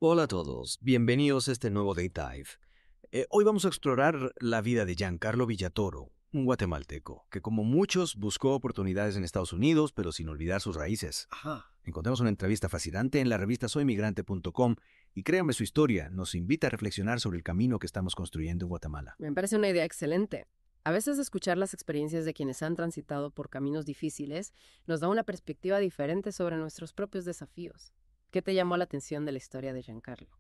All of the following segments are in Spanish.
Hola a todos, bienvenidos a este nuevo Day Dive. Hoy vamos a explorar la vida de Giancarlo Villatoro, un guatemalteco que como muchos buscó oportunidades en Estados Unidos, pero sin olvidar sus raíces. Encontramos una entrevista fascinante en la revista soymigrante.com y créanme, su historia nos invita a reflexionar sobre el camino que estamos construyendo en Guatemala. Me parece una idea excelente. A veces escuchar las experiencias de quienes han transitado por caminos difíciles nos da una perspectiva diferente sobre nuestros propios desafíos. ¿Qué te llamó la atención de la historia de Giancarlo?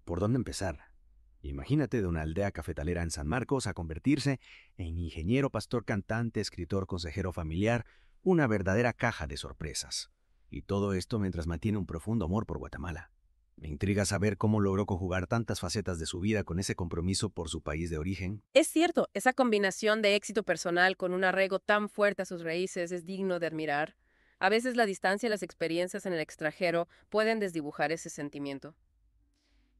¿Por dónde empezar? Imagínate de una aldea cafetalera en San Marcos a convertirse en ingeniero, pastor, cantante, escritor, consejero familiar, una verdadera caja de sorpresas. Y todo esto mientras mantiene un profundo amor por Guatemala. Me intriga saber cómo logró conjugar tantas facetas de su vida con ese compromiso por su país de origen. Es cierto, esa combinación de éxito personal con un arraigo tan fuerte a sus raíces es digno de admirar. A veces la distancia y las experiencias en el extranjero pueden desdibujar ese sentimiento.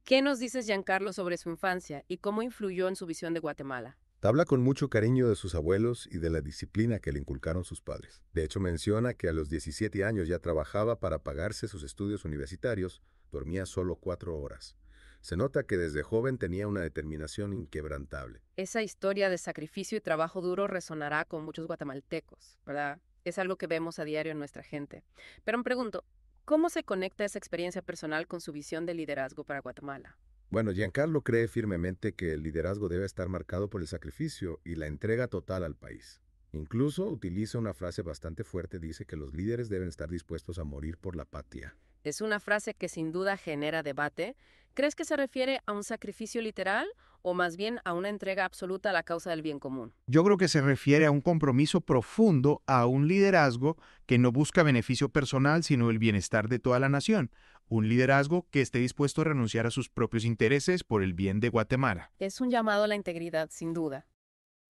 ¿Qué nos dices, Giancarlo, sobre su infancia y cómo influyó en su visión de Guatemala? Habla con mucho cariño de sus abuelos y de la disciplina que le inculcaron sus padres. De hecho, menciona que a los 17 años ya trabajaba para pagarse sus estudios universitarios, dormía solo 4 horas. Se nota que desde joven tenía una determinación inquebrantable. Esa historia de sacrificio y trabajo duro resonará con muchos guatemaltecos, ¿verdad? Es algo que vemos a diario en nuestra gente. Pero me pregunto, ¿cómo se conecta esa experiencia personal con su visión de liderazgo para Guatemala? Bueno, Giancarlo cree firmemente que el liderazgo debe estar marcado por el sacrificio y la entrega total al país. Incluso utiliza una frase bastante fuerte, dice que los líderes deben estar dispuestos a morir por la patria. Es una frase que sin duda genera debate. ¿Crees que se refiere a un sacrificio literal o más bien a una entrega absoluta a la causa del bien común? Yo creo que se refiere a un compromiso profundo, a un liderazgo que no busca beneficio personal, sino el bienestar de toda la nación. Un liderazgo que esté dispuesto a renunciar a sus propios intereses por el bien de Guatemala. Es un llamado a la integridad, sin duda.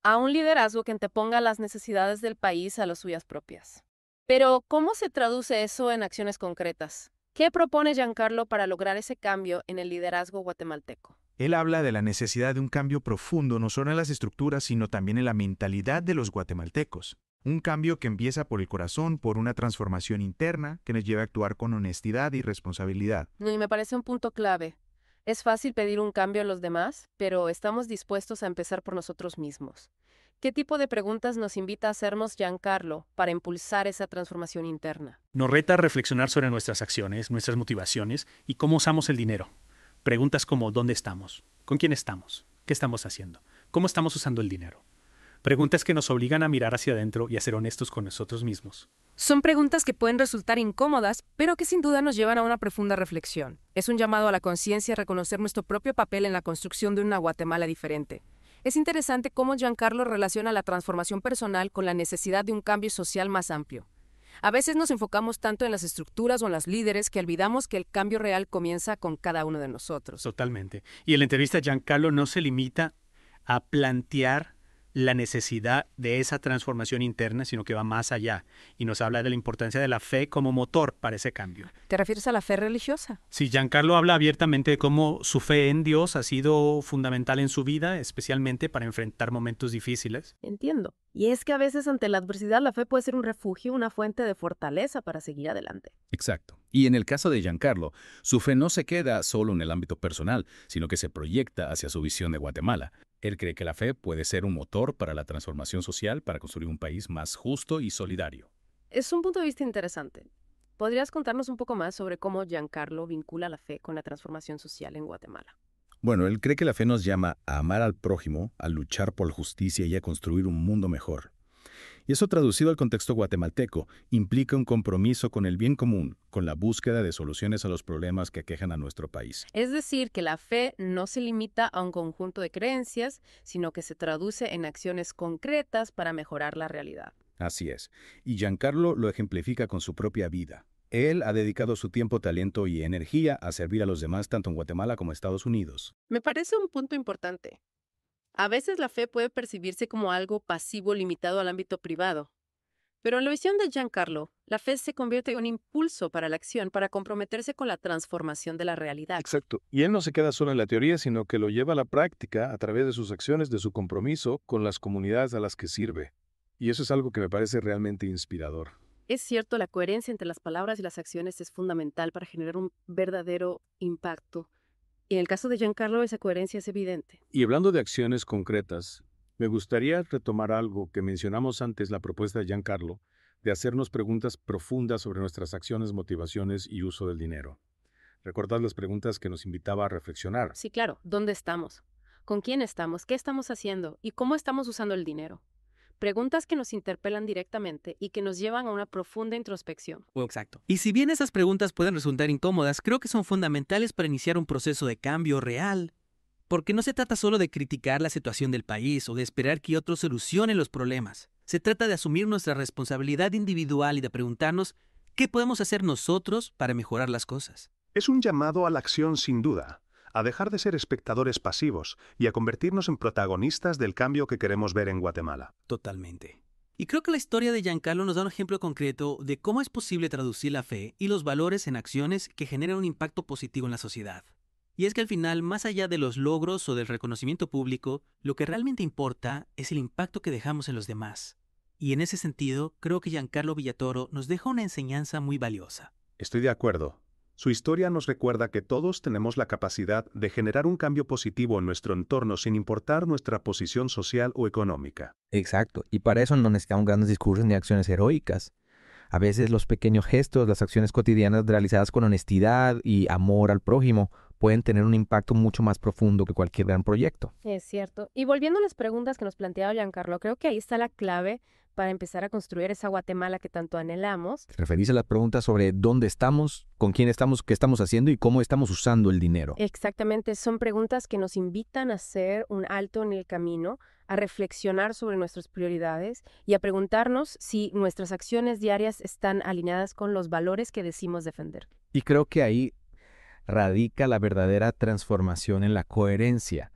A un liderazgo que anteponga las necesidades del país a las suyas propias. Pero, ¿cómo se traduce eso en acciones concretas? ¿Qué propone Giancarlo para lograr ese cambio en el liderazgo guatemalteco? Él habla de la necesidad de un cambio profundo, no solo en las estructuras, sino también en la mentalidad de los guatemaltecos. Un cambio que empieza por el corazón, por una transformación interna que nos lleve a actuar con honestidad y responsabilidad. Y me parece un punto clave. Es fácil pedir un cambio a los demás, pero estamos dispuestos a empezar por nosotros mismos. ¿Qué tipo de preguntas nos invita a hacernos Giancarlo para impulsar esa transformación interna? Nos reta a reflexionar sobre nuestras acciones, nuestras motivaciones y cómo usamos el dinero. Preguntas como ¿dónde estamos? ¿Con quién estamos? ¿Qué estamos haciendo? ¿Cómo estamos usando el dinero? Preguntas que nos obligan a mirar hacia adentro y a ser honestos con nosotros mismos. Son preguntas que pueden resultar incómodas, pero que sin duda nos llevan a una profunda reflexión. Es un llamado a la conciencia a reconocer nuestro propio papel en la construcción de una Guatemala diferente. Es interesante cómo Giancarlo relaciona la transformación personal con la necesidad de un cambio social más amplio. A veces nos enfocamos tanto en las estructuras o en los líderes que olvidamos que el cambio real comienza con cada uno de nosotros. Totalmente. Y en la entrevista Giancarlo no se limita a plantear la necesidad de esa transformación interna, sino que va más allá y nos habla de la importancia de la fe como motor para ese cambio. ¿Te refieres a la fe religiosa? Sí, Giancarlo habla abiertamente de cómo su fe en Dios ha sido fundamental en su vida, especialmente para enfrentar momentos difíciles. Entiendo. Y es que a veces ante la adversidad la fe puede ser un refugio, una fuente de fortaleza para seguir adelante. Exacto. Y en el caso de Giancarlo, su fe no se queda solo en el ámbito personal, sino que se proyecta hacia su visión de Guatemala. Él cree que la fe puede ser un motor para la transformación social, para construir un país más justo y solidario. Es un punto de vista interesante. ¿Podrías contarnos un poco más sobre cómo Giancarlo vincula la fe con la transformación social en Guatemala? Bueno, él cree que la fe nos llama a amar al prójimo, a luchar por la justicia y a construir un mundo mejor. Y eso traducido al contexto guatemalteco implica un compromiso con el bien común, con la búsqueda de soluciones a los problemas que aquejan a nuestro país. Es decir, que la fe no se limita a un conjunto de creencias, sino que se traduce en acciones concretas para mejorar la realidad. Así es. Y Giancarlo lo ejemplifica con su propia vida. Él ha dedicado su tiempo, talento y energía a servir a los demás tanto en Guatemala como en Estados Unidos. Me parece un punto importante. A veces la fe puede percibirse como algo pasivo limitado al ámbito privado. Pero en la visión de Giancarlo, la fe se convierte en un impulso para la acción, para comprometerse con la transformación de la realidad. Exacto. Y él no se queda solo en la teoría, sino que lo lleva a la práctica a través de sus acciones, de su compromiso con las comunidades a las que sirve. Y eso es algo que me parece realmente inspirador. Es cierto, la coherencia entre las palabras y las acciones es fundamental para generar un verdadero impacto. Y en el caso de Giancarlo, esa coherencia es evidente. Y hablando de acciones concretas, me gustaría retomar algo que mencionamos antes, la propuesta de Giancarlo, de hacernos preguntas profundas sobre nuestras acciones, motivaciones y uso del dinero. ¿Recordás las preguntas que nos invitaba a reflexionar? Sí, claro, ¿dónde estamos? ¿Con quién estamos? ¿Qué estamos haciendo? ¿Y cómo estamos usando el dinero? Preguntas que nos interpelan directamente y que nos llevan a una profunda introspección. Exacto. Y si bien esas preguntas pueden resultar incómodas, creo que son fundamentales para iniciar un proceso de cambio real. Porque no se trata solo de criticar la situación del país o de esperar que otros solucionen los problemas. Se trata de asumir nuestra responsabilidad individual y de preguntarnos qué podemos hacer nosotros para mejorar las cosas. Es un llamado a la acción sin duda, a dejar de ser espectadores pasivos y a convertirnos en protagonistas del cambio que queremos ver en Guatemala. Totalmente. Y creo que la historia de Giancarlo nos da un ejemplo concreto de cómo es posible traducir la fe y los valores en acciones que generan un impacto positivo en la sociedad. Y es que al final, más allá de los logros o del reconocimiento público, lo que realmente importa es el impacto que dejamos en los demás. Y en ese sentido, creo que Giancarlo Villatoro nos deja una enseñanza muy valiosa. Estoy de acuerdo. Su historia nos recuerda que todos tenemos la capacidad de generar un cambio positivo en nuestro entorno sin importar nuestra posición social o económica. Exacto, y para eso no necesitamos grandes discursos ni acciones heroicas. A veces los pequeños gestos, las acciones cotidianas realizadas con honestidad y amor al prójimo pueden tener un impacto mucho más profundo que cualquier gran proyecto. Es cierto. Y volviendo a las preguntas que nos planteaba Giancarlo, creo que ahí está la clave para empezar a construir esa Guatemala que tanto anhelamos. ¿Te referís a las preguntas sobre dónde estamos, con quién estamos, qué estamos haciendo y cómo estamos usando el dinero? Exactamente, son preguntas que nos invitan a hacer un alto en el camino, a reflexionar sobre nuestras prioridades y a preguntarnos si nuestras acciones diarias están alineadas con los valores que decimos defender. Y creo que ahí radica la verdadera transformación en la coherencia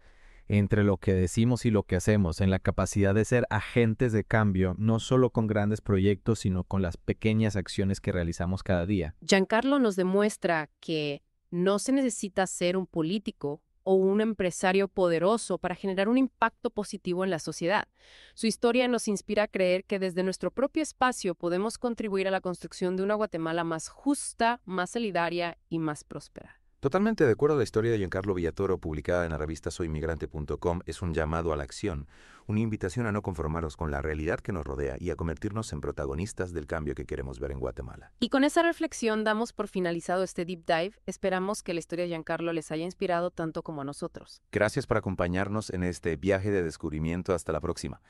entre lo que decimos y lo que hacemos, en la capacidad de ser agentes de cambio, no solo con grandes proyectos, sino con las pequeñas acciones que realizamos cada día. Giancarlo nos demuestra que no se necesita ser un político o un empresario poderoso para generar un impacto positivo en la sociedad. Su historia nos inspira a creer que desde nuestro propio espacio podemos contribuir a la construcción de una Guatemala más justa, más solidaria y más próspera. Totalmente de acuerdo. La historia de Giancarlo Villatoro, publicada en la revista soymigrante.com, es un llamado a la acción, una invitación a no conformarnos con la realidad que nos rodea y a convertirnos en protagonistas del cambio que queremos ver en Guatemala. Y con esa reflexión damos por finalizado este Deep Dive. Esperamos que la historia de Giancarlo les haya inspirado tanto como a nosotros. Gracias por acompañarnos en este viaje de descubrimiento. Hasta la próxima.